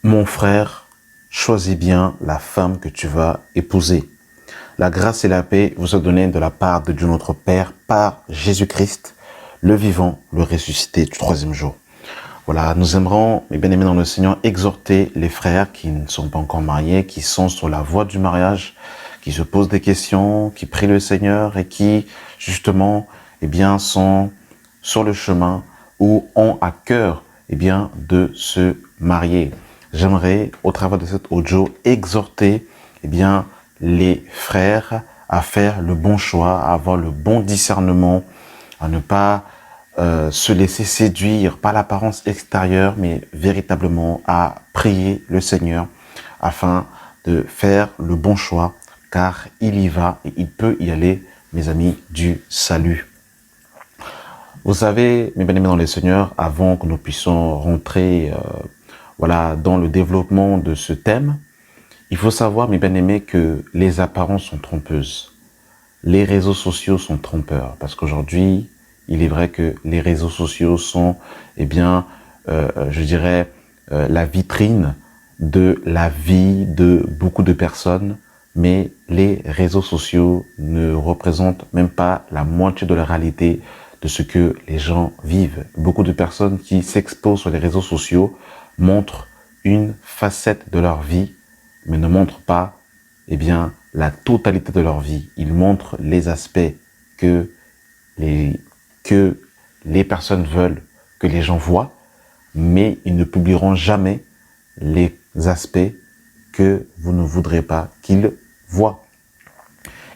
Mon frère, choisis bien la femme que tu vas épouser. La grâce et la paix vous sont données de la part de Dieu notre Père par Jésus-Christ, le vivant, le ressuscité du troisième jour. Voilà, nous aimerons, mes bien-aimés dans le Seigneur, exhorter les frères qui ne sont pas encore mariés, qui sont sur la voie du mariage, qui se posent des questions, qui prient le Seigneur et qui, justement, sont sur le chemin ou ont à cœur, de se marier. J'aimerais, au travers de cet audio, exhorter, les frères à faire le bon choix, à avoir le bon discernement, à ne pas se laisser séduire par l'apparence extérieure, mais véritablement à prier le Seigneur afin de faire le bon choix, car il y va et il peut y aller, mes amis, du salut. Vous savez, mes bien-aimés dans le Seigneur, avant que nous puissions rentrer dans le développement de ce thème, il faut savoir, mes bien-aimés, que les apparences sont trompeuses. Les réseaux sociaux sont trompeurs, parce qu'aujourd'hui, il est vrai que les réseaux sociaux sont, la vitrine de la vie de beaucoup de personnes, mais les réseaux sociaux ne représentent même pas la moitié de la réalité de ce que les gens vivent. Beaucoup de personnes qui s'exposent sur les réseaux sociaux montrent une facette de leur vie, mais ne montrent pas, la totalité de leur vie. Ils montrent les aspects que les personnes veulent que les gens voient, mais ils ne publieront jamais les aspects que vous ne voudrez pas qu'ils voient.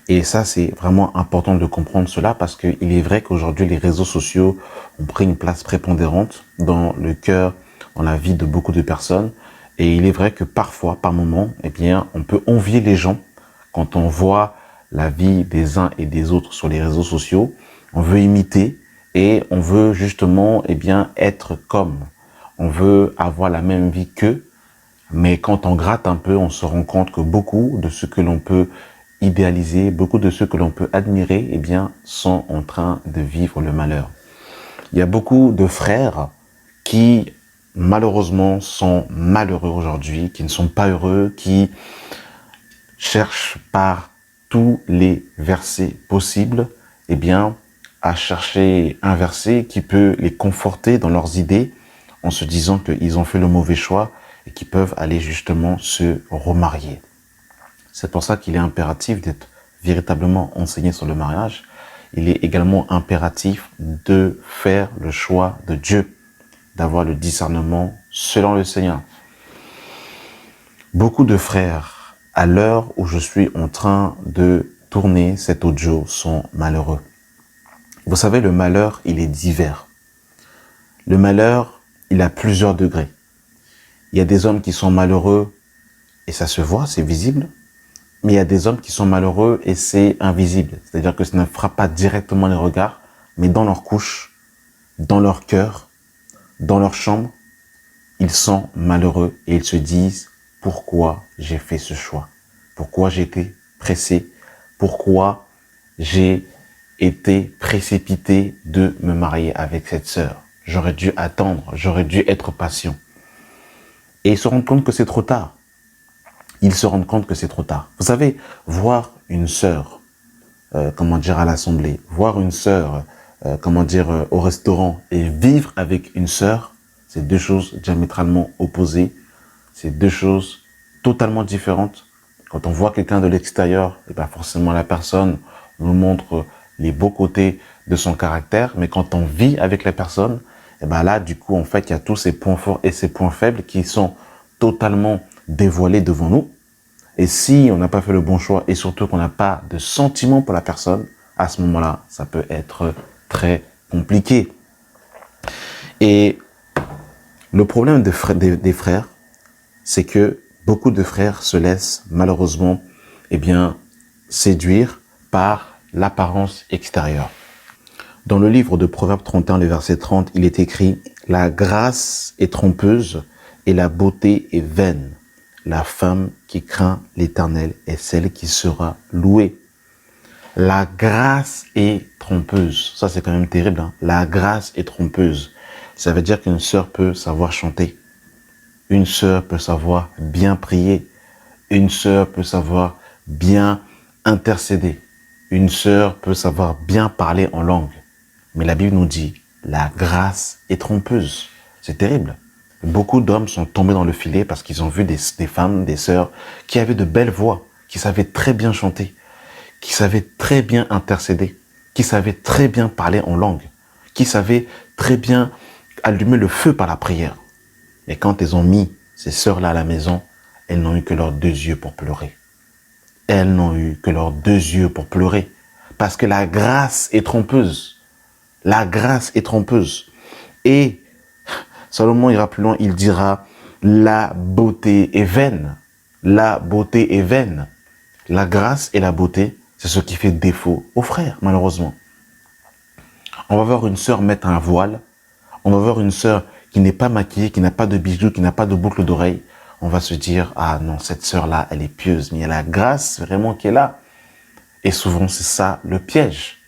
Et ça, c'est vraiment important de comprendre cela parce qu'il est vrai qu'aujourd'hui, les réseaux sociaux ont pris une place prépondérante dans le cœur, dans la vie de beaucoup de personnes. Et il est vrai que parfois, par moments, on peut envier les gens quand on voit la vie des uns et des autres sur les réseaux sociaux. On veut imiter et on veut justement, être comme. On veut avoir la même vie qu'eux. Mais quand on gratte un peu, on se rend compte que beaucoup de ce que l'on peut idéaliser, beaucoup de ceux que l'on peut admirer, sont en train de vivre le malheur. Il y a beaucoup de frères qui, malheureusement, sont malheureux aujourd'hui, qui ne sont pas heureux, qui cherchent par tous les versets possibles, à chercher un verset qui peut les conforter dans leurs idées, en se disant qu'ils ont fait le mauvais choix et qu'ils peuvent aller justement se remarier. C'est pour ça qu'il est impératif d'être véritablement enseigné sur le mariage. Il est également impératif de faire le choix de Dieu, d'avoir le discernement selon le Seigneur. Beaucoup de frères, à l'heure où je suis en train de tourner cet audio, sont malheureux. Vous savez, le malheur, il est divers. Le malheur, il a plusieurs degrés. Il y a des hommes qui sont malheureux et ça se voit, c'est visible. Mais il y a des hommes qui sont malheureux et c'est invisible. C'est-à-dire que ça ne frappe pas directement les regards, mais dans leur couche, dans leur cœur, dans leur chambre, ils sont malheureux et ils se disent « Pourquoi j'ai fait ce choix? Pourquoi j'ai été pressé? Pourquoi j'ai été précipité de me marier avec cette sœur? J'aurais dû attendre, j'aurais dû être patient. » Et ils se rendent compte que c'est trop tard. Ils se rendent compte que c'est trop tard. Vous savez, voir une sœur, à l'assemblée, voir une sœur, au restaurant et vivre avec une sœur, c'est deux choses diamétralement opposées. C'est deux choses totalement différentes. Quand on voit quelqu'un de l'extérieur, forcément la personne nous montre les beaux côtés de son caractère, mais quand on vit avec la personne, là, du coup, en fait, il y a tous ces points forts et ces points faibles qui sont totalement dévoilés devant nous. Et si on n'a pas fait le bon choix et surtout qu'on n'a pas de sentiment pour la personne, à ce moment-là, ça peut être très compliqué. Et le problème des frères, c'est que beaucoup de frères se laissent malheureusement séduire par l'apparence extérieure. Dans le livre de Proverbes 31, le verset 30, il est écrit « La grâce est trompeuse et la beauté est vaine. La femme qui craint l'Éternel est celle qui sera louée. » La grâce est trompeuse. Ça, c'est quand même terrible. La grâce est trompeuse. Ça veut dire qu'une sœur peut savoir chanter. Une sœur peut savoir bien prier. Une sœur peut savoir bien intercéder. Une sœur peut savoir bien parler en langue. Mais la Bible nous dit, la grâce est trompeuse. C'est terrible. Beaucoup d'hommes sont tombés dans le filet parce qu'ils ont vu des femmes, des sœurs, qui avaient de belles voix, qui savaient très bien chanter, qui savaient très bien intercéder, qui savaient très bien parler en langue, qui savaient très bien allumer le feu par la prière. Et quand elles ont mis ces sœurs-là à la maison, elles n'ont eu que leurs 2 yeux pour pleurer. Elles n'ont eu que leurs 2 yeux pour pleurer. Parce que la grâce est trompeuse. La grâce est trompeuse. Et Salomon ira plus loin, il dira, la beauté est vaine. La beauté est vaine. La grâce et la beauté, c'est ce qui fait défaut aux frères, malheureusement. On va voir une sœur mettre un voile. On va voir une sœur qui n'est pas maquillée, qui n'a pas de bijoux, qui n'a pas de boucle d'oreille. On va se dire, ah non, cette sœur-là, elle est pieuse, mais il y a la grâce vraiment qui est là. Et souvent, c'est ça le piège.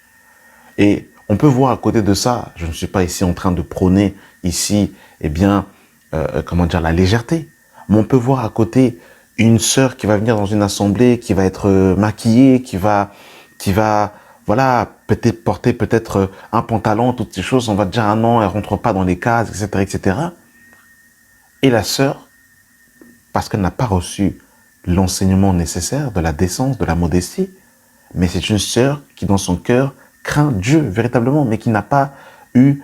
Et on peut voir à côté de ça, je ne suis pas ici en train de prôner ici, eh bien, comment dire, la légèreté. Mais on peut voir à côté une sœur qui va venir dans une assemblée, qui va être maquillée, qui va, voilà, peut-être porter peut-être un pantalon, toutes ces choses. On va dire, ah non, elle rentre pas dans les cases, etc., etc. Et la sœur, parce qu'elle n'a pas reçu l'enseignement nécessaire de la décence, de la modestie, mais c'est une sœur qui, dans son cœur, craint Dieu véritablement, mais qui n'a pas eu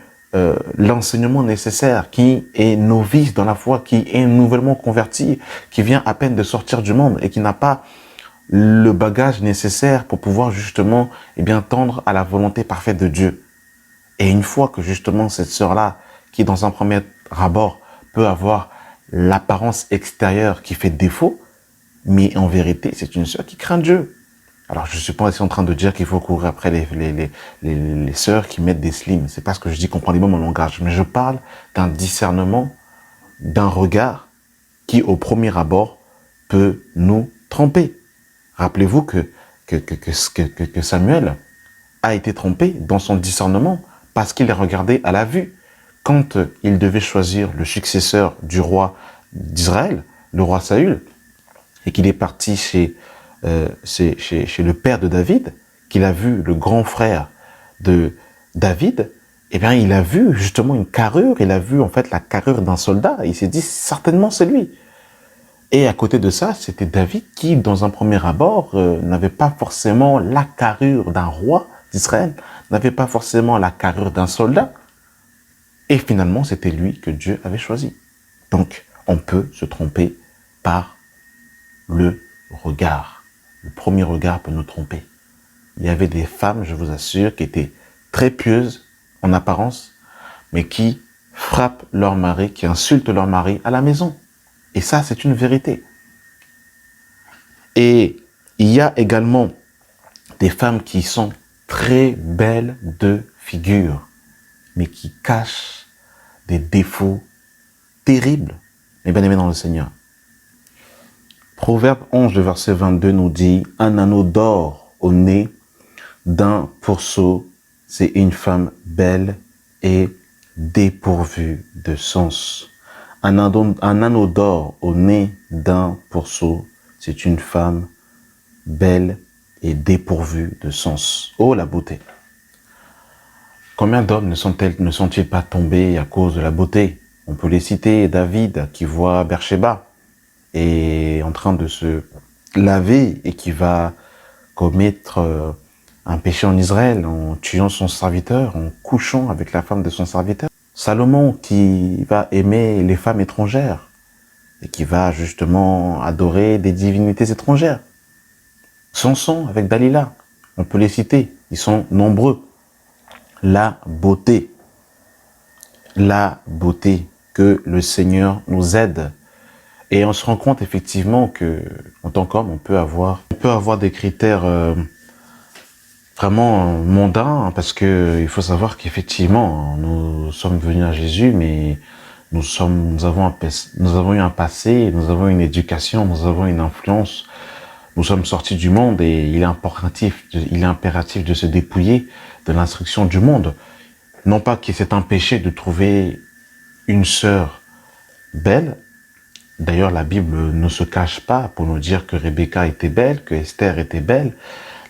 l'enseignement nécessaire, qui est novice dans la foi, qui est nouvellement converti, qui vient à peine de sortir du monde et qui n'a pas le bagage nécessaire pour pouvoir justement eh bien, tendre à la volonté parfaite de Dieu. Et une fois que justement cette sœur-là, qui dans un premier abord peut avoir l'apparence extérieure qui fait défaut, mais en vérité, c'est une sœur qui craint Dieu. Alors, je ne suis pas ici en train de dire qu'il faut courir après les sœurs qui mettent des slims. C'est pas ce que je dis, comprenez-moi mon langage. Mais je parle d'un discernement, d'un regard qui, au premier abord, peut nous tromper. Rappelez-vous que Samuel a été trompé dans son discernement parce qu'il est regardé à la vue. Quand il devait choisir le successeur du roi d'Israël, le roi Saül, et qu'il est parti chez le père de David, qu'il a vu le grand frère de David, eh bien, il a vu justement une carrure, il a vu en fait la carrure d'un soldat, et il s'est dit, certainement c'est lui. Et à côté de ça, c'était David qui, dans un premier abord, n'avait pas forcément la carrure d'un roi d'Israël, n'avait pas forcément la carrure d'un soldat. Et finalement, c'était lui que Dieu avait choisi. Donc, on peut se tromper par le regard. Le premier regard peut nous tromper. Il y avait des femmes, je vous assure, qui étaient très pieuses en apparence, mais qui frappent leur mari, qui insultent leur mari à la maison. Et ça, c'est une vérité. Et il y a également des femmes qui sont très belles de figure, mais qui cachent des défauts terribles, mes bien-aimés dans le Seigneur. Proverbe 11, le verset 22 nous dit, « Un anneau d'or au nez d'un pourceau, c'est une femme belle et dépourvue de sens. » Un anneau d'or au nez d'un pourceau, c'est une femme belle et dépourvue de sens. Oh, la beauté! Combien d'hommes ne sont-ils pas tombés à cause de la beauté? On peut les citer, David qui voit Bersheba et en train de se laver et qui va commettre un péché en Israël en tuant son serviteur, en couchant avec la femme de son serviteur. Salomon qui va aimer les femmes étrangères et qui va justement adorer des divinités étrangères. Samson avec Dalila, on peut les citer, ils sont nombreux. La beauté, que le Seigneur nous aide. Et on se rend compte effectivement que, en tant qu'homme, on peut avoir des critères vraiment mondains, hein, parce que il faut savoir qu'effectivement, nous sommes venus à Jésus, mais nous avons eu un passé, nous avons une éducation, nous avons une influence. Nous sommes sortis du monde et il est impératif de se dépouiller de l'instruction du monde. Non pas que c'est un péché de trouver une sœur belle, D'ailleurs, la Bible ne se cache pas pour nous dire que Rebecca était belle, que Esther était belle.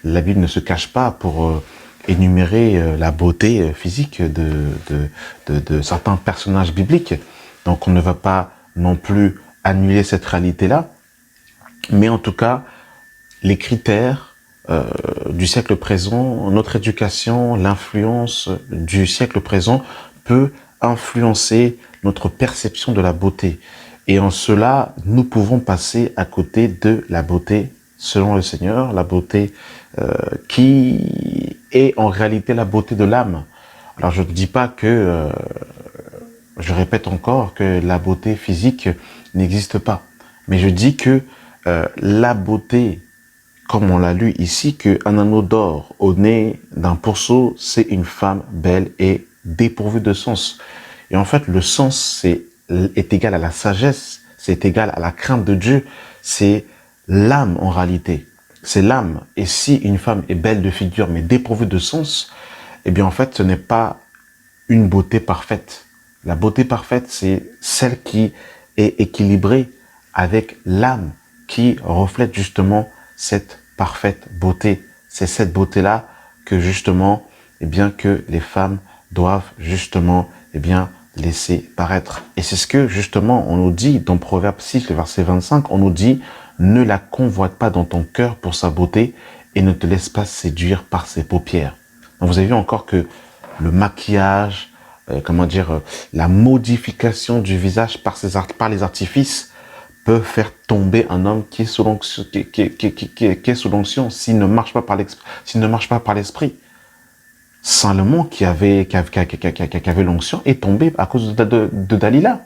La Bible ne se cache pas pour énumérer la beauté physique de certains personnages bibliques. Donc on ne va pas non plus annuler cette réalité-là. Mais en tout cas, les critères du siècle présent, notre éducation, l'influence du siècle présent peut influencer notre perception de la beauté. Et en cela, nous pouvons passer à côté de la beauté selon le Seigneur, la beauté qui est en réalité la beauté de l'âme. Alors je ne dis pas que, je répète encore, que la beauté physique n'existe pas. Mais je dis que la beauté, comme on l'a lu ici, qu'un anneau d'or au nez d'un pourceau, c'est une femme belle et dépourvue de sens. Et en fait, le sens est égal à la sagesse, c'est égal à la crainte de Dieu, c'est l'âme en réalité. C'est l'âme. Et si une femme est belle de figure mais dépourvue de sens, eh bien en fait, ce n'est pas une beauté parfaite. La beauté parfaite, c'est celle qui est équilibrée avec l'âme qui reflète justement cette parfaite beauté. C'est cette beauté-là que justement, eh bien, que les femmes doivent justement, eh bien, laisser paraître. Et c'est ce que justement on nous dit dans Proverbe 6, le verset 25, on nous dit « Ne la convoite pas dans ton cœur pour sa beauté et ne te laisse pas séduire par ses paupières. » Donc vous avez vu encore que le maquillage, la modification du visage par les artifices peut faire tomber un homme qui est sous l'onction, qui est sous l'onction s'il ne marche pas par l'esprit. Salomon qui avait l'onction est tombé à cause de Dalila.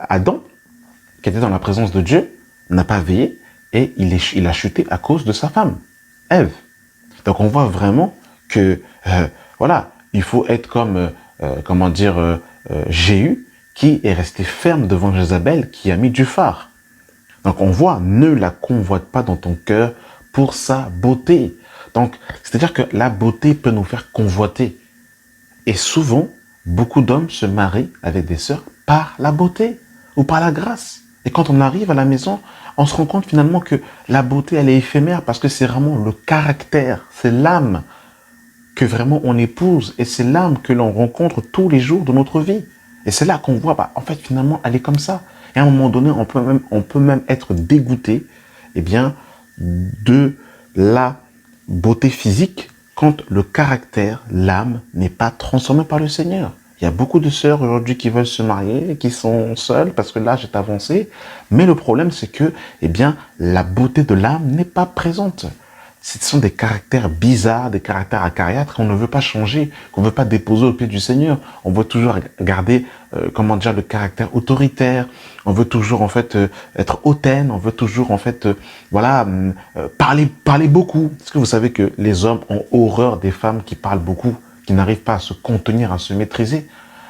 Adam, qui était dans la présence de Dieu, n'a pas veillé et il a chuté à cause de sa femme, Ève. Donc on voit vraiment que voilà, il faut être comme Jéhu qui est resté ferme devant Jézabel qui a mis du phare. Donc on voit, ne la convoite pas dans ton cœur pour sa beauté. Donc c'est-à-dire que la beauté peut nous faire convoiter. Et souvent, beaucoup d'hommes se marient avec des sœurs par la beauté ou par la grâce. Et quand on arrive à la maison, on se rend compte finalement que la beauté, elle est éphémère parce que c'est vraiment le caractère, c'est l'âme que vraiment on épouse et c'est l'âme que l'on rencontre tous les jours de notre vie. Et c'est là qu'on voit, en fait, finalement, elle est comme ça. Et à un moment donné, on peut même être dégoûté, eh bien, de la beauté physique quand le caractère, l'âme, n'est pas transformé par le Seigneur. Il y a beaucoup de sœurs aujourd'hui qui veulent se marier, qui sont seules parce que l'âge est avancé. Mais le problème, c'est que, eh bien, la beauté de l'âme n'est pas présente. Ce sont des caractères bizarres, des caractères acariâtres qu'on ne veut pas changer, qu'on ne veut pas déposer au pied du Seigneur. On veut toujours garder, le caractère autoritaire. On veut toujours, en fait, être hautaine. On veut toujours, en fait, parler beaucoup. Est-ce que vous savez que les hommes ont horreur des femmes qui parlent beaucoup, qui n'arrivent pas à se contenir, à se maîtriser?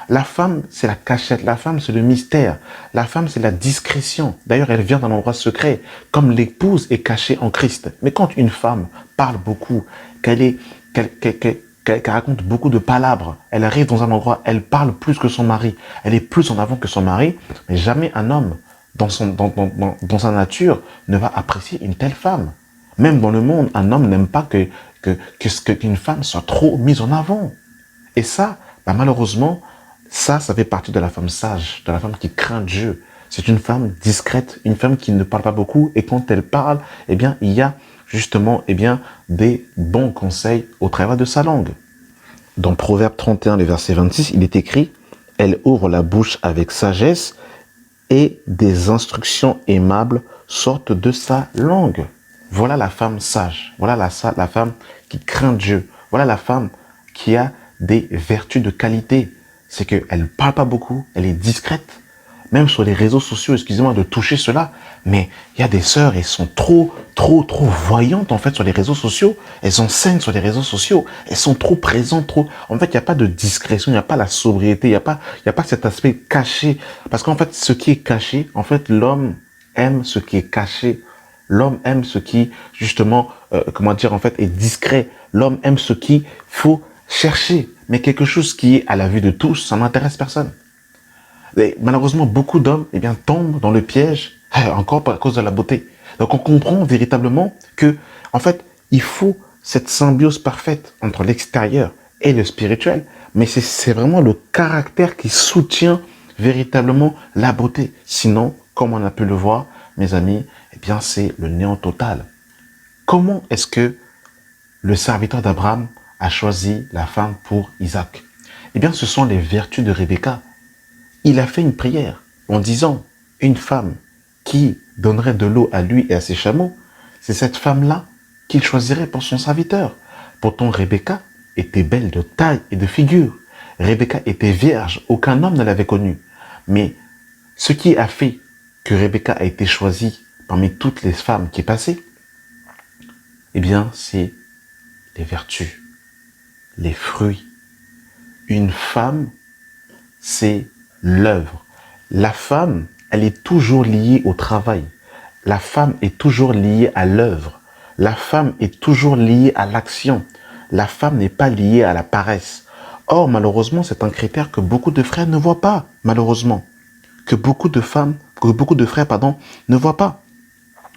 La femme, c'est la cachette. La femme, c'est le mystère. La femme, c'est la discrétion. D'ailleurs, elle vient d'un endroit secret, comme l'épouse est cachée en Christ. Mais quand une femme parle beaucoup, qu'elle raconte beaucoup de palabres, elle arrive dans un endroit, elle parle plus que son mari, elle est plus en avant que son mari, mais jamais un homme, dans sa nature, ne va apprécier une telle femme. Même dans le monde, un homme n'aime pas qu'une femme soit trop mise en avant. Et ça, malheureusement, ça fait partie de la femme sage, de la femme qui craint Dieu. C'est une femme discrète, une femme qui ne parle pas beaucoup. Et quand elle parle, eh bien, il y a justement, eh bien, des bons conseils au travers de sa langue. Dans Proverbe 31, le verset 26, il est écrit « Elle ouvre la bouche avec sagesse et des instructions aimables sortent de sa langue. » Voilà la femme sage. Voilà la femme qui craint Dieu. Voilà la femme qui a des vertus de qualité. C'est qu'elle ne parle pas beaucoup, elle est discrète. Même sur les réseaux sociaux, excusez-moi de toucher cela, mais il y a des sœurs, elles sont trop voyantes en fait sur les réseaux sociaux. Elles enseignent sur les réseaux sociaux, elles sont trop présentes, En fait, il n'y a pas de discrétion, il n'y a pas la sobriété, il n'y a pas cet aspect caché. Parce qu'en fait, ce qui est caché, en fait, l'homme aime ce qui est caché. L'homme aime ce qui, justement, est discret. L'homme aime ce qu'il faut chercher. Mais quelque chose qui est à la vue de tous, ça n'intéresse personne. Et malheureusement, beaucoup d'hommes tombent dans le piège, encore à cause de la beauté. Donc on comprend véritablement que, en fait, il faut cette symbiose parfaite entre l'extérieur et le spirituel, mais c'est vraiment le caractère qui soutient véritablement la beauté. Sinon, comme on a pu le voir, mes amis, c'est le néant total. Comment est-ce que le serviteur d'Abraham a choisi la femme pour Isaac? Ce sont les vertus de Rebecca. Il a fait une prière en disant, une femme qui donnerait de l'eau à lui et à ses chameaux, c'est cette femme-là qu'il choisirait pour son serviteur. Pourtant, Rebecca était belle de taille et de figure. Rebecca était vierge, aucun homme ne l'avait connue. Mais ce qui a fait que Rebecca a été choisie parmi toutes les femmes qui passaient, c'est les vertus, les fruits. Une femme, c'est l'œuvre. La femme, elle est toujours liée au travail. La femme est toujours liée à l'œuvre. La femme est toujours liée à l'action. La femme n'est pas liée à la paresse. Or, malheureusement, c'est un critère que beaucoup de frères ne voient pas, malheureusement. Que beaucoup de frères, ne voient pas.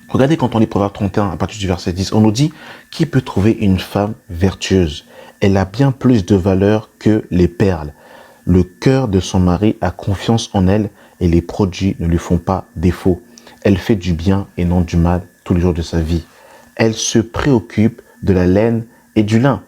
Regardez quand on lit Proverbe 31, à partir du verset 10, on nous dit « Qui peut trouver une femme vertueuse? Elle a bien plus de valeur que les perles. Le cœur de son mari a confiance en elle et les produits ne lui font pas défaut. Elle fait du bien et non du mal tous les jours de sa vie. Elle se préoccupe de la laine et du lin.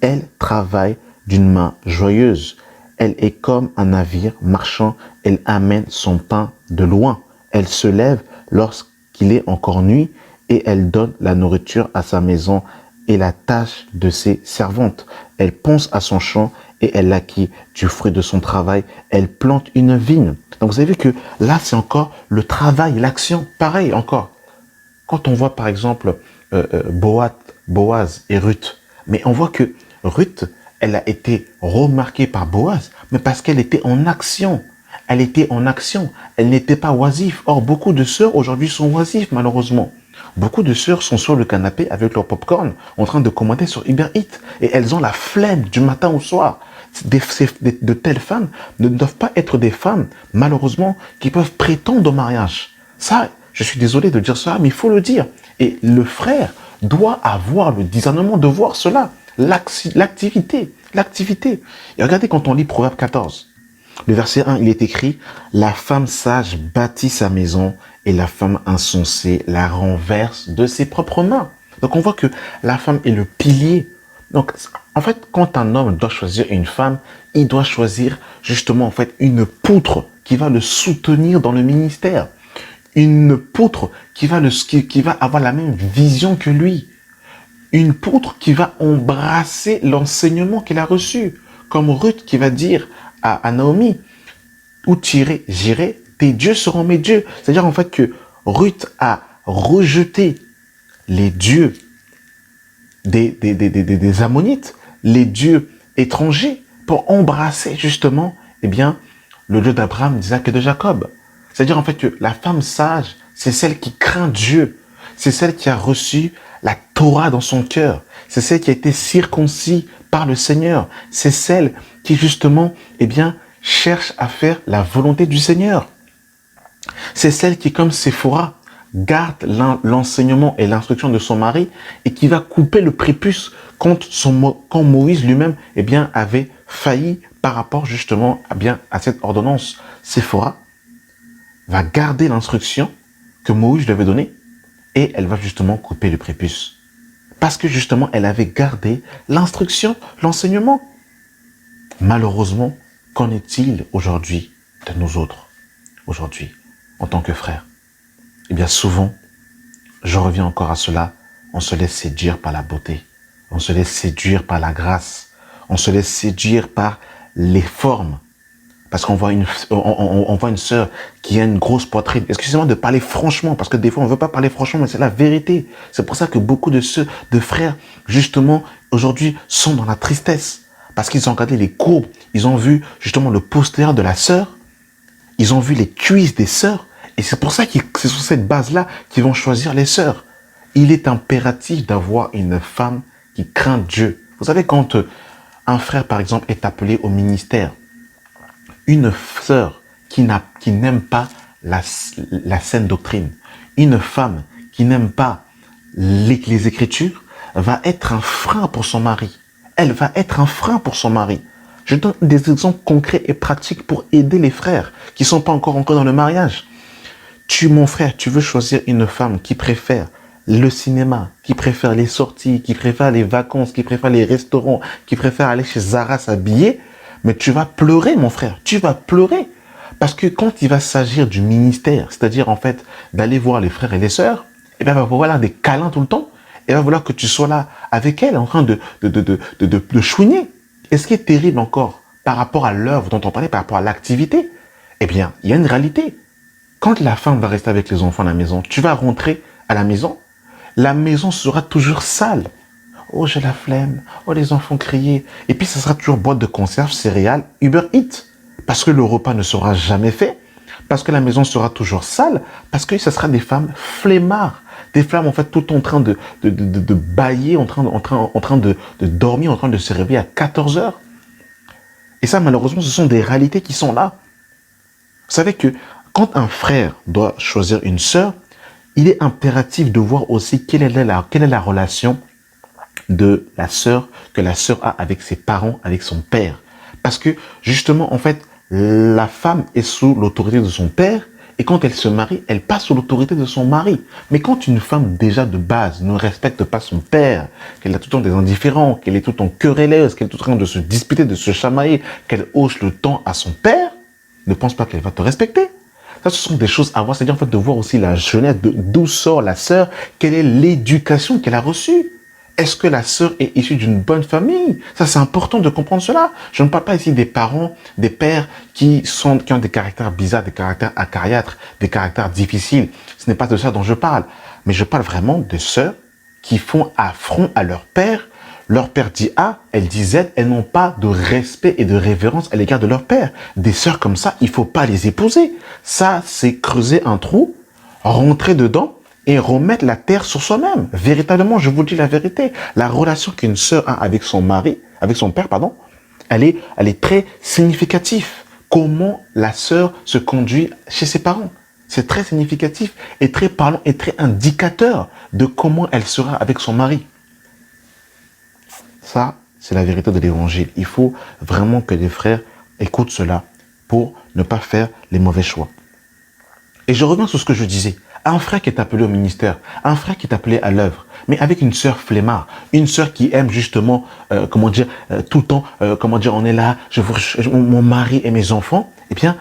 Elle travaille d'une main joyeuse. Elle est comme un navire marchand. Elle amène son pain de loin. Elle se lève lorsqu'il est encore nuit et elle donne la nourriture à sa maison et la tâche de ses servantes. Elle ponce à son champ et elle acquiert du fruit de son travail. Elle plante une vigne. Donc vous avez vu que là, c'est encore le travail, l'action. Pareil encore. Quand on voit par exemple Boaz et Ruth, mais on voit que Ruth, elle a été remarquée par Boaz, mais parce qu'elle était en action. Elle était en action. Elle n'était pas oisive. Or, beaucoup de sœurs aujourd'hui sont oisives, malheureusement. Beaucoup de sœurs sont sur le canapé avec leur popcorn en train de commenter sur Uber Eats. Et elles ont la flemme du matin au soir. De telles femmes ne doivent pas être des femmes, malheureusement, qui peuvent prétendre au mariage. Ça, je suis désolé de dire ça, mais il faut le dire. Et le frère doit avoir le discernement de voir cela. L'activité. Et regardez quand on lit Proverbe 14. Le verset 1, il est écrit « La femme sage bâtit sa maison et la femme insensée la renverse de ses propres mains. » Donc on voit que la femme est le pilier. Donc en fait, quand un homme doit choisir une femme, il doit choisir justement une poutre qui va le soutenir dans le ministère. Une poutre qui va avoir la même vision que lui. Une poutre qui va embrasser l'enseignement qu'il a reçu. Comme Ruth qui va dire à Naomi, où j'irai, tes dieux seront mes dieux. C'est-à-dire en fait que Ruth a rejeté les dieux des Ammonites, les dieux étrangers, pour embrasser justement, le Dieu d'Abraham, d'Isaac et de Jacob. C'est-à-dire en fait que la femme sage, c'est celle qui craint Dieu. C'est celle qui a reçu la Torah dans son cœur. C'est celle qui a été circoncis par le Seigneur. C'est celle qui justement, cherche à faire la volonté du Seigneur. C'est celle qui, comme Séphora, garde l'enseignement et l'instruction de son mari et qui va couper le prépuce quand Moïse lui-même avait failli par rapport justement à cette ordonnance. Séphora va garder l'instruction que Moïse lui avait donnée et elle va justement couper le prépuce. Parce que justement, elle avait gardé l'instruction, l'enseignement. Malheureusement, qu'en est-il aujourd'hui de nous autres, aujourd'hui, en tant que frères? Souvent, je reviens encore à cela, on se laisse séduire par la beauté, on se laisse séduire par la grâce, on se laisse séduire par les formes. Parce qu'on voit une sœur qui a une grosse poitrine. Excusez-moi de parler franchement, parce que des fois, on ne veut pas parler franchement, mais c'est la vérité. C'est pour ça que beaucoup de frères, justement, aujourd'hui, sont dans la tristesse. Parce qu'ils ont regardé les courbes, ils ont vu justement le postérieur de la sœur, ils ont vu les cuisses des sœurs, et c'est pour ça que c'est sur cette base-là qu'ils vont choisir les sœurs. Il est impératif d'avoir une femme qui craint Dieu. Vous savez, quand un frère, par exemple, est appelé au ministère, une sœur qui n'aime pas la saine doctrine, une femme qui n'aime pas les Écritures, va être un frein pour son mari. Elle va être un frein pour son mari. Je donne des exemples concrets et pratiques pour aider les frères qui ne sont pas encore dans le mariage. Mon frère, tu veux choisir une femme qui préfère le cinéma, qui préfère les sorties, qui préfère les vacances, qui préfère les restaurants, qui préfère aller chez Zara s'habiller, mais tu vas pleurer, mon frère, tu vas pleurer. Parce que quand il va s'agir du ministère, c'est-à-dire en fait d'aller voir les frères et les sœurs, eh bien, elle va vouloir des câlins tout le temps, et elle va vouloir que tu sois là avec elle en train de chouiner. Et ce qui est terrible encore par rapport à l'œuvre dont on parlait, par rapport à l'activité, eh bien, il y a une réalité. Quand la femme va rester avec les enfants à la maison, tu vas rentrer à la maison sera toujours sale. Oh, j'ai la flemme. Oh, les enfants criaient. Et puis, ça sera toujours boîte de conserve, céréales, Uber Eats. Parce que le repas ne sera jamais fait. Parce que la maison sera toujours sale. Parce que ce sera des femmes flemmards. Des femmes, en fait, tout en train de bâiller, en train de dormir, en train de se réveiller à 14 heures. Et ça, malheureusement, ce sont des réalités qui sont là. Vous savez que quand un frère doit choisir une sœur, il est impératif de voir aussi quelle est la relation de la sœur que la sœur a avec ses parents, avec son père. Parce que justement, en fait, la femme est sous l'autorité de son père et quand elle se marie, elle passe sous l'autorité de son mari. Mais quand une femme déjà de base ne respecte pas son père, qu'elle a tout le temps des indifférents, qu'elle est tout le temps querelleuse, qu'elle est tout le temps de se disputer, de se chamailler, qu'elle hoche le temps à son père, ne pense pas qu'elle va te respecter. Ça, ce sont des choses à voir, c'est-à-dire en fait de voir aussi la jeunesse, d'où sort la sœur, quelle est l'éducation qu'elle a reçue. Est-ce que la sœur est issue d'une bonne famille? Ça, c'est important de comprendre cela. Je ne parle pas ici des parents, des pères qui ont des caractères bizarres, des caractères acariâtres, des caractères difficiles. Ce n'est pas de ça dont je parle. Mais je parle vraiment de sœurs qui font affront à leur père. Leur père dit A, elle dit Z, elles n'ont pas de respect et de révérence à l'égard de leur père. Des sœurs comme ça, il faut pas les épouser. Ça, c'est creuser un trou, rentrer dedans, et remettre la terre sur soi-même. Véritablement, je vous dis la vérité. La relation qu'une sœur a avec son mari, avec son père, pardon, elle est très significative. Comment la sœur se conduit chez ses parents. C'est très significatif et très parlant et très indicateur de comment elle sera avec son mari. Ça, c'est la vérité de l'évangile. Il faut vraiment que les frères écoutent cela pour ne pas faire les mauvais choix. Et je reviens sur ce que je disais. Un frère qui est appelé au ministère, un frère qui est appelé à l'œuvre, mais avec une sœur flemmard, une sœur qui aime justement, tout le temps, on est là, mon mari et mes enfants, eh bien,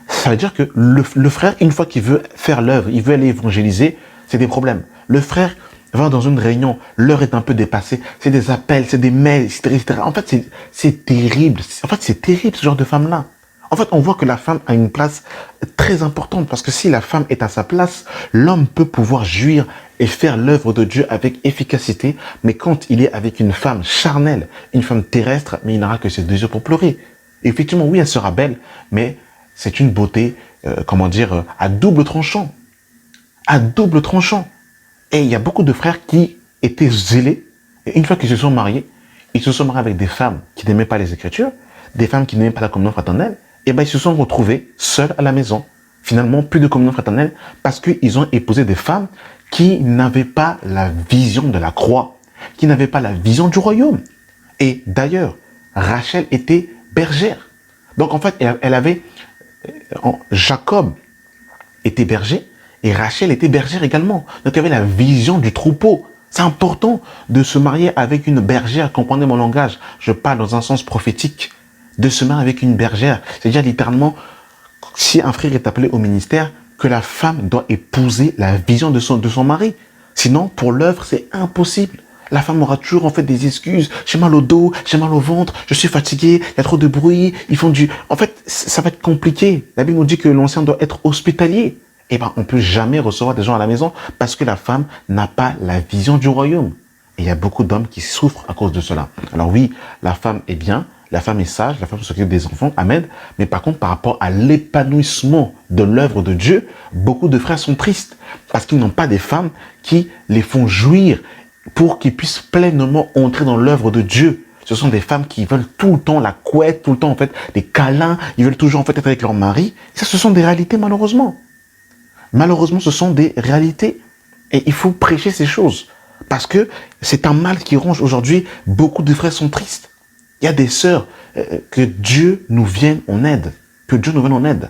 ça veut dire que le frère, une fois qu'il veut faire l'œuvre, il veut aller évangéliser, c'est des problèmes. Le frère va dans une réunion, l'heure est un peu dépassée, c'est des appels, c'est des mails, etc. En fait, c'est terrible. En fait, c'est terrible ce genre de femme-là. En fait, on voit que la femme a une place très importante parce que si la femme est à sa place, l'homme peut pouvoir jouir et faire l'œuvre de Dieu avec efficacité. Mais quand il est avec une femme charnelle, une femme terrestre, mais il n'aura que ses deux yeux pour pleurer. Et effectivement, oui, elle sera belle, mais c'est une beauté, à double tranchant. À double tranchant. Et il y a beaucoup de frères qui étaient zélés. Et une fois qu'ils se sont mariés, ils se sont mariés avec des femmes qui n'aimaient pas les Écritures, des femmes qui n'aimaient pas la communion fraternelle. Et ben ils se sont retrouvés seuls à la maison. Finalement, plus de communion fraternelle parce qu'ils ont épousé des femmes qui n'avaient pas la vision de la croix, qui n'avaient pas la vision du royaume. Et d'ailleurs, Rachel était bergère. Donc en fait, Jacob était berger et Rachel était bergère également. Donc il y avait la vision du troupeau. C'est important de se marier avec une bergère, comprenez mon langage. Je parle dans un sens prophétique. De se marier avec une bergère. C'est-à-dire littéralement, si un frère est appelé au ministère, que la femme doit épouser la vision de son mari. Sinon, pour l'œuvre, c'est impossible. La femme aura toujours en fait des excuses. J'ai mal au dos, j'ai mal au ventre, je suis fatigué, il y a trop de bruit, ils font du... En fait, ça va être compliqué. La Bible nous dit que l'ancien doit être hospitalier. Eh ben, on peut jamais recevoir des gens à la maison parce que la femme n'a pas la vision du royaume. Et il y a beaucoup d'hommes qui souffrent à cause de cela. Alors oui, la femme est bien, la femme est sage, la femme s'occupe des enfants, amen. Mais par contre, par rapport à l'épanouissement de l'œuvre de Dieu, beaucoup de frères sont tristes parce qu'ils n'ont pas des femmes qui les font jouir pour qu'ils puissent pleinement entrer dans l'œuvre de Dieu. Ce sont des femmes qui veulent tout le temps la couette, tout le temps en fait des câlins, ils veulent toujours en fait être avec leur mari. Ça, ce sont des réalités malheureusement. Malheureusement, ce sont des réalités. Et il faut prêcher ces choses. Parce que c'est un mal qui ronge aujourd'hui. Beaucoup de frères sont tristes. Il y a des sœurs. Que Dieu nous vienne en aide. Que Dieu nous vienne en aide.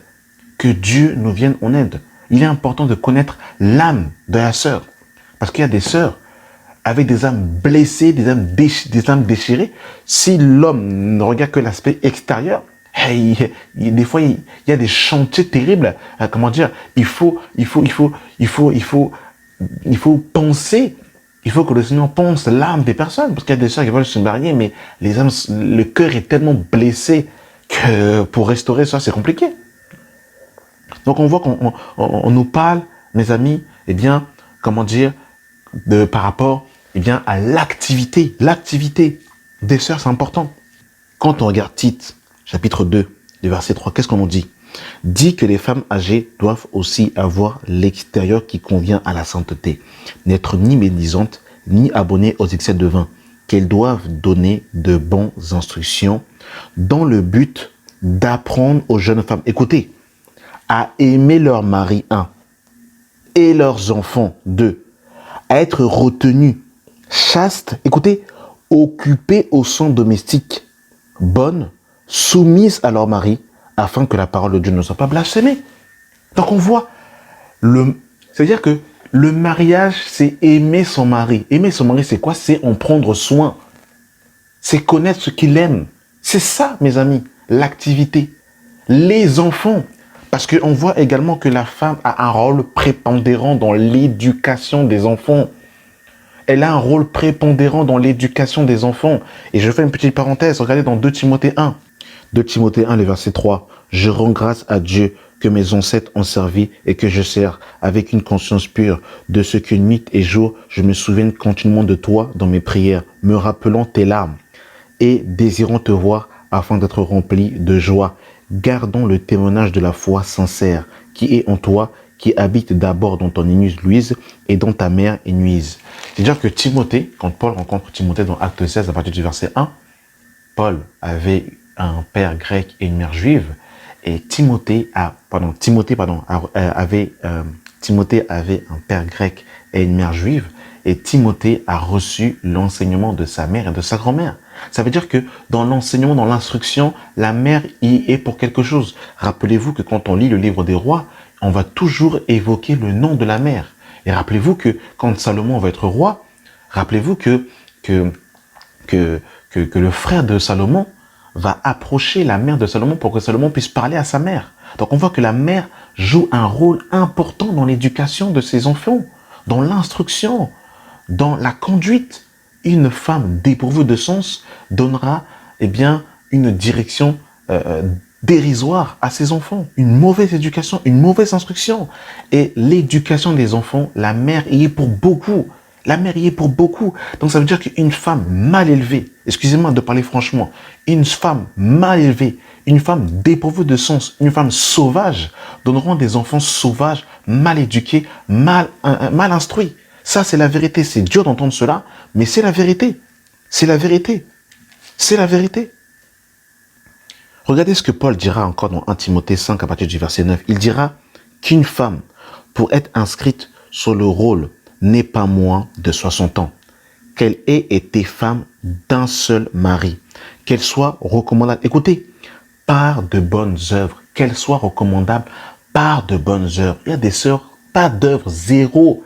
Que Dieu nous vienne en aide. Il est important de connaître l'âme de la sœur. Parce qu'il y a des sœurs avec des âmes blessées, des âmes déchirées. Si l'homme ne regarde que l'aspect extérieur, des fois, il y a des chantiers terribles. Comment dire? Il faut penser. Il faut que le Seigneur pense l'âme des personnes. Parce qu'il y a des sœurs qui veulent se marier, mais le cœur est tellement blessé que pour restaurer ça, c'est compliqué. Donc, on voit qu'on nous parle, mes amis, eh bien, comment dire, par rapport, eh bien, à l'activité. L'activité des sœurs, c'est important. Quand on regarde Tite, chapitre 2, le verset 3, qu'est-ce qu'on nous dit? Dit que les femmes âgées doivent aussi avoir l'extérieur qui convient à la sainteté, n'être ni médisantes, ni abonnées aux excès de vin, qu'elles doivent donner de bonnes instructions dans le but d'apprendre aux jeunes femmes, écoutez, à aimer leur mari, 1, et leurs enfants, 2, à être retenues, chastes, écoutez, occupées au sein domestique, bonnes, soumises à leur mari, afin que la parole de Dieu ne soit pas blasphémée. Donc on voit, c'est-à-dire que le mariage, c'est aimer son mari. Aimer son mari, c'est quoi? C'est en prendre soin. C'est connaître ce qu'il aime. C'est ça, mes amis, l'activité. Les enfants, parce qu'on voit également que la femme a un rôle prépondérant dans l'éducation des enfants. Elle a un rôle prépondérant dans l'éducation des enfants. Et je fais une petite parenthèse, regardez dans 2 Timothée 1. 2 Timothée 1, le verset 3. Je rends grâce à Dieu que mes ancêtres ont servi et que je sers avec une conscience pure, de ce que nuit et jour je me souvienne continuellement de toi dans mes prières, me rappelant tes larmes et désirant te voir afin d'être rempli de joie. Gardons le témoignage de la foi sincère qui est en toi, qui habite d'abord dans ton épouse Louise et dans ta mère Énuise. C'est-à-dire que Timothée, quand Paul rencontre Timothée dans Acte 16 à partir du verset 1, Paul avait un père grec et une mère juive, et Timothée avait un père grec et une mère juive, et Timothée a reçu l'enseignement de sa mère et de sa grand-mère. Ça veut dire que dans l'enseignement, dans l'instruction, la mère y est pour quelque chose. Rappelez-vous que quand on lit le livre des rois, on va toujours évoquer le nom de la mère. Et rappelez-vous que quand Salomon va être roi, rappelez-vous que le frère de Salomon va approcher la mère de Salomon pour que Salomon puisse parler à sa mère. Donc on voit que la mère joue un rôle important dans l'éducation de ses enfants, dans l'instruction, dans la conduite. Une femme dépourvue de sens donnera une direction dérisoire à ses enfants, une mauvaise éducation, une mauvaise instruction. Et l'éducation des enfants, la mère y est pour beaucoup. La mère y est pour beaucoup. Donc ça veut dire qu'une femme mal élevée, excusez-moi de parler franchement, une femme mal élevée, une femme dépourvue de sens, une femme sauvage, donneront des enfants sauvages, mal éduqués, mal instruits. Ça, c'est la vérité. C'est dur d'entendre cela, mais c'est la vérité. C'est la vérité. C'est la vérité. Regardez ce que Paul dira encore dans 1 Timothée 5 à partir du verset 9. Il dira qu'une femme, pour être inscrite sur le rôle, n'est pas moins de 60 ans, qu'elle ait été femme d'un seul mari, qu'elle soit recommandable, écoutez, par de bonnes œuvres, qu'elle soit recommandable par de bonnes œuvres. Il y a des sœurs, pas d'œuvres, zéro.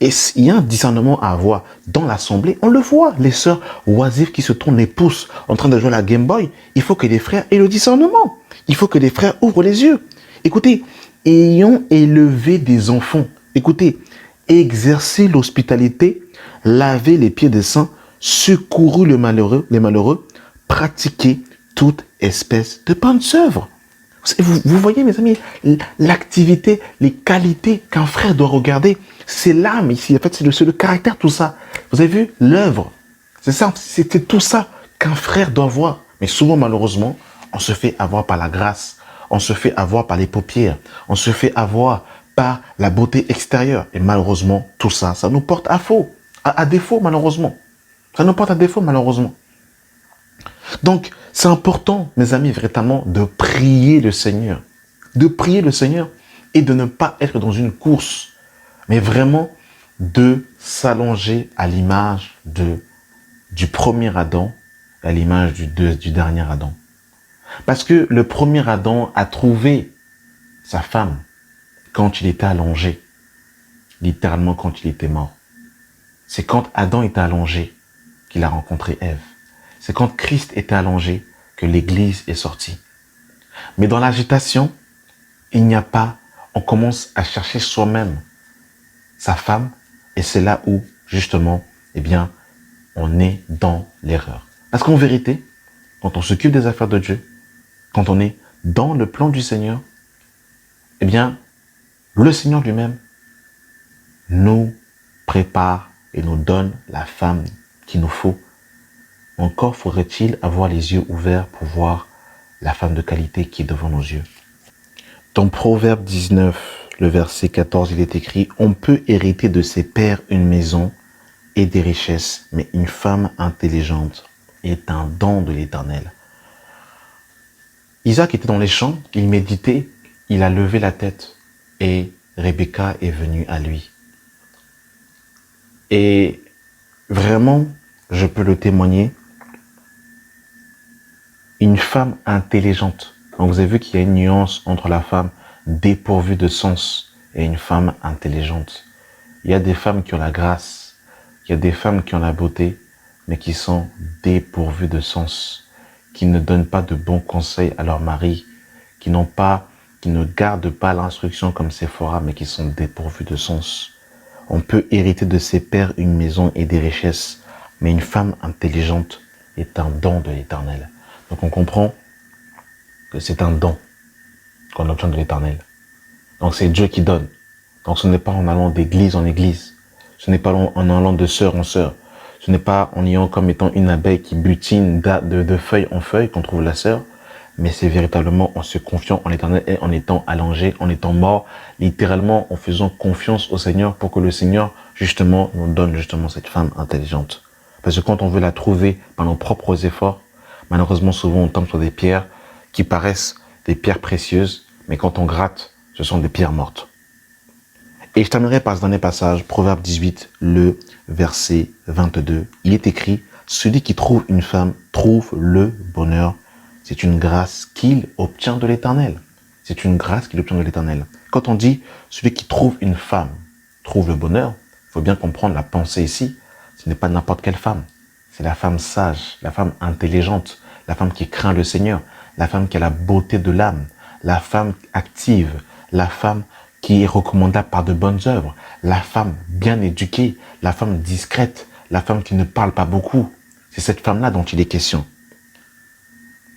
Et il y a un discernement à avoir dans l'assemblée. On le voit, les sœurs oisives qui se tournent les pouces en train de jouer à la Game Boy. Il faut que les frères aient le discernement. Il faut que les frères ouvrent les yeux. Écoutez, ayant élevé des enfants, écoutez, exercer l'hospitalité, laver les pieds des saints, secourir les malheureux, pratiquer toute espèce de bonnes œuvres. Vous voyez, mes amis, l'activité, les qualités qu'un frère doit regarder, c'est l'âme ici. En fait, c'est le caractère, tout ça. Vous avez vu l'œuvre. C'est ça, c'était tout ça qu'un frère doit voir. Mais souvent, malheureusement, on se fait avoir par la grâce. On se fait avoir par les paupières. On se fait avoir par la beauté extérieure. Et malheureusement, tout ça, ça nous porte à défaut, malheureusement. Ça nous porte à défaut, malheureusement. Donc, c'est important, mes amis, véritablement, de prier le Seigneur. De prier le Seigneur et de ne pas être dans une course, mais vraiment de s'allonger à l'image du premier Adam, à l'image du dernier Adam. Parce que le premier Adam a trouvé sa femme quand il était allongé, littéralement quand il était mort. C'est quand Adam était allongé qu'il a rencontré Ève. C'est quand Christ était allongé que l'Église est sortie. Mais dans l'agitation, il n'y a pas, on commence à chercher soi-même sa femme, et c'est là où, justement, eh bien, on est dans l'erreur. Parce qu'en vérité, quand on s'occupe des affaires de Dieu, quand on est dans le plan du Seigneur, eh bien, le Seigneur lui-même nous prépare et nous donne la femme qu'il nous faut. Encore faudrait-il avoir les yeux ouverts pour voir la femme de qualité qui est devant nos yeux. Dans Proverbe 19, le verset 14, il est écrit « On peut hériter de ses pères une maison et des richesses, mais une femme intelligente est un don de l'Éternel. » Isaac était dans les champs, il méditait, il a levé la tête et Rebecca est venue à lui. Et vraiment, je peux le témoigner, une femme intelligente. Donc vous avez vu qu'il y a une nuance entre la femme dépourvue de sens et une femme intelligente. Il y a des femmes qui ont la grâce, il y a des femmes qui ont la beauté, mais qui sont dépourvues de sens, qui ne donnent pas de bons conseils à leur mari, qui ne gardent pas l'instruction comme Séphora, mais qui sont dépourvues de sens. On peut hériter de ses pères une maison et des richesses, mais une femme intelligente est un don de l'Éternel. Donc on comprend que c'est un don qu'on obtient de l'Éternel. Donc c'est Dieu qui donne. Donc ce n'est pas en allant d'église en église. Ce n'est pas en allant de sœur en sœur. Ce n'est pas en ayant comme étant une abeille qui butine de feuille en feuille qu'on trouve la sœur. Mais c'est véritablement en se confiant en l'Éternel et en étant allongé, en étant mort, littéralement en faisant confiance au Seigneur pour que le Seigneur justement nous donne justement cette femme intelligente. Parce que quand on veut la trouver par nos propres efforts, malheureusement souvent on tombe sur des pierres qui paraissent des pierres précieuses, mais quand on gratte, ce sont des pierres mortes. Et je terminerai par ce dernier passage, Proverbe 18, le verset 22. Il est écrit, « Celui qui trouve une femme trouve le bonheur. C'est une grâce qu'il obtient de l'Éternel. » C'est une grâce qu'il obtient de l'Éternel. Quand on dit, « Celui qui trouve une femme trouve le bonheur », il faut bien comprendre la pensée ici. Ce n'est pas n'importe quelle femme. C'est la femme sage, la femme intelligente, la femme qui craint le Seigneur, la femme qui a la beauté de l'âme, la femme active, la femme qui est recommandable par de bonnes œuvres, la femme bien éduquée, la femme discrète, la femme qui ne parle pas beaucoup. C'est cette femme-là dont il est question.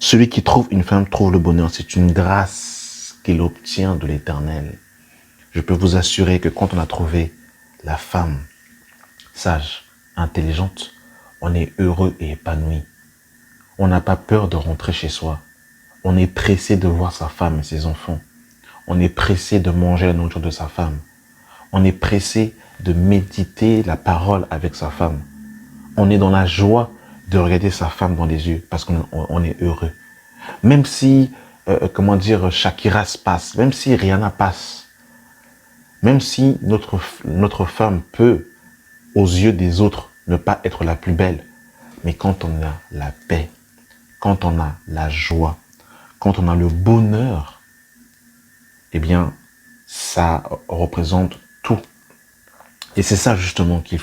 Celui qui trouve une femme trouve le bonheur. C'est une grâce qu'il obtient de l'Éternel. Je peux vous assurer que quand on a trouvé la femme sage, intelligente, on est heureux et épanoui. On n'a pas peur de rentrer chez soi. On est pressé de voir sa femme et ses enfants. On est pressé de manger la nourriture de sa femme. On est pressé de méditer la parole avec sa femme. On est dans la joie de regarder sa femme dans les yeux parce qu'on est heureux. Même si, Shakira se passe, même si Rihanna passe, même si notre femme peut, aux yeux des autres, ne pas être la plus belle, mais quand on a la paix, quand on a la joie, quand on a le bonheur, eh bien, ça représente tout. Et c'est ça justement que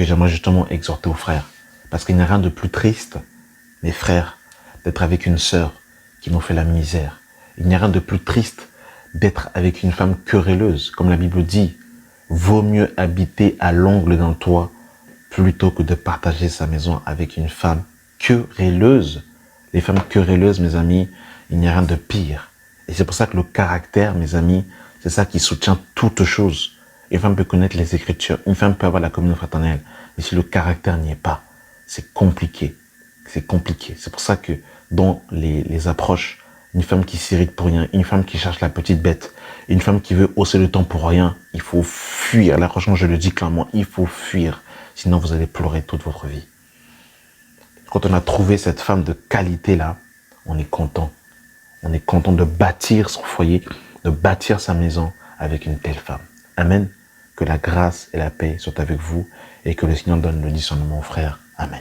j'aimerais justement exhorter aux frères. Parce qu'il n'y a rien de plus triste, mes frères, d'être avec une sœur qui nous fait la misère. Il n'y a rien de plus triste d'être avec une femme querelleuse. Comme la Bible dit, vaut mieux habiter à l'angle d'un toit plutôt que de partager sa maison avec une femme querelleuse. Les femmes querelleuses, mes amis, il n'y a rien de pire. Et c'est pour ça que le caractère, mes amis, c'est ça qui soutient toute chose. Une femme peut connaître les Écritures, une femme peut avoir la communion fraternelle, mais si le caractère n'y est pas, c'est compliqué. C'est compliqué. C'est pour ça que dans les approches, une femme qui s'irrite pour rien, une femme qui cherche la petite bête, une femme qui veut hausser le temps pour rien, il faut fuir. Là, franchement, je le dis clairement, il faut fuir. Sinon, vous allez pleurer toute votre vie. Quand on a trouvé cette femme de qualité-là, on est content. On est content de bâtir son foyer, de bâtir sa maison avec une telle femme. Amen. Que la grâce et la paix soient avec vous et que le Seigneur donne le discernement aux frères. Amen.